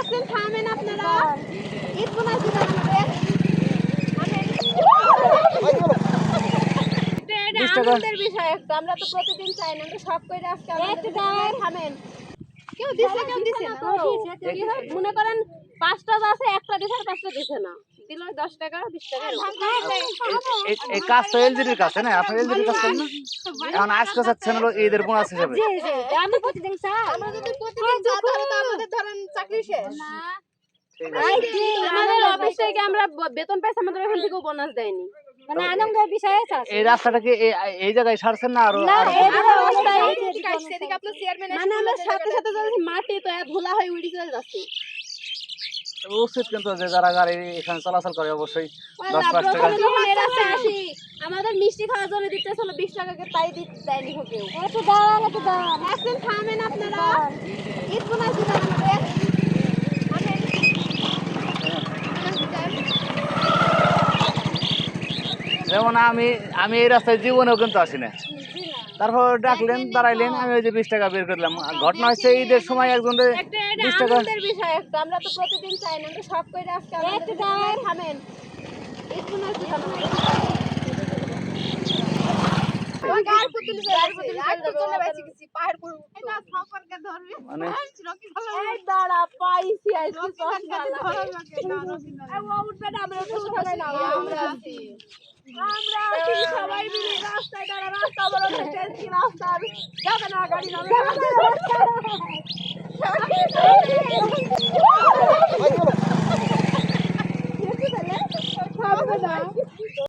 একদিন থামেন আপনারা। ঈদ বোনাস দিবেন আমাদের। এটা আনন্দের বিষয় একটা। আমরা তো প্রতিদিন চাই না, আমরা সব করে আজকে থামেন। কেউ দিছে কেউ দিছে না তো। মনে করেন 5টা আছে, একটা দিছে আর 5টা দিছে না, দিল 10 টাকা 20 টাকা। এই কাজ তো এলজির কাছে না, আপনার এলজির কাজ করেন না। এখন আজকে চাচ্ছেন হলো ঈদের বোনাস হিসেবে। আমি প্রতিদিন চাই। আমরা যদি প্রতিদিন চাই তাহলে তো আমাদের ধরেন চাকরি শেষ না। আমাদের অফিস থেকে আমরা বেতন পাইছি, আমাদের এখন থেকে বোনাস দেয়নি। মানে আনন্দের বিষয় আছে। এই রাস্তাটা কি এই জায়গায় ছাড়ছেন না আরো? না, এই রাস্তায় সেদিকে আপনার চেয়ারম্যান মানে আমরা সাথে সাথে যাচ্ছি, মাটি তো ধুলা হয়ে উড়ে চলে যাচ্ছে। উচিত কিন্তু যে যারা গাড়ি এখানে চলাচল করে অবশ্যই 10-5 টাকা। আমাদের মিষ্টি খাওয়ার জন্য দিতে ছিল 20 টাকা, তাই দেয়নি কেউ। একটু দাঁড়ান, একটু দাঁড়ান, একদিন থামেন আপনারা। ঈদ বোনাস দিবেন আমাদের। যেমন আমি এই রাস্তায় জীবনেও কিন্তু আসি না, তারপর ডাকলেন দাঁড়াইলেন, আমি ওই যে 20 টাকা বের করলাম। ঘটনা হচ্ছে ঈদের সময় একজন 20 টাকা। আনন্দের বিষয় একটা। আমরা তো প্রতিদিন চাই না, আমরা সব করে আজকে একটু দাঁড়ান থামেন। ঈদ বোনাস দিবেন আমাদের। মানে দাঁড়া পাইছি আমরা সবাই মিলে রাস্তায় দাঁড়া, রাস্তা বড় রাস্তা যাবে না, গাড়ি যাবে না।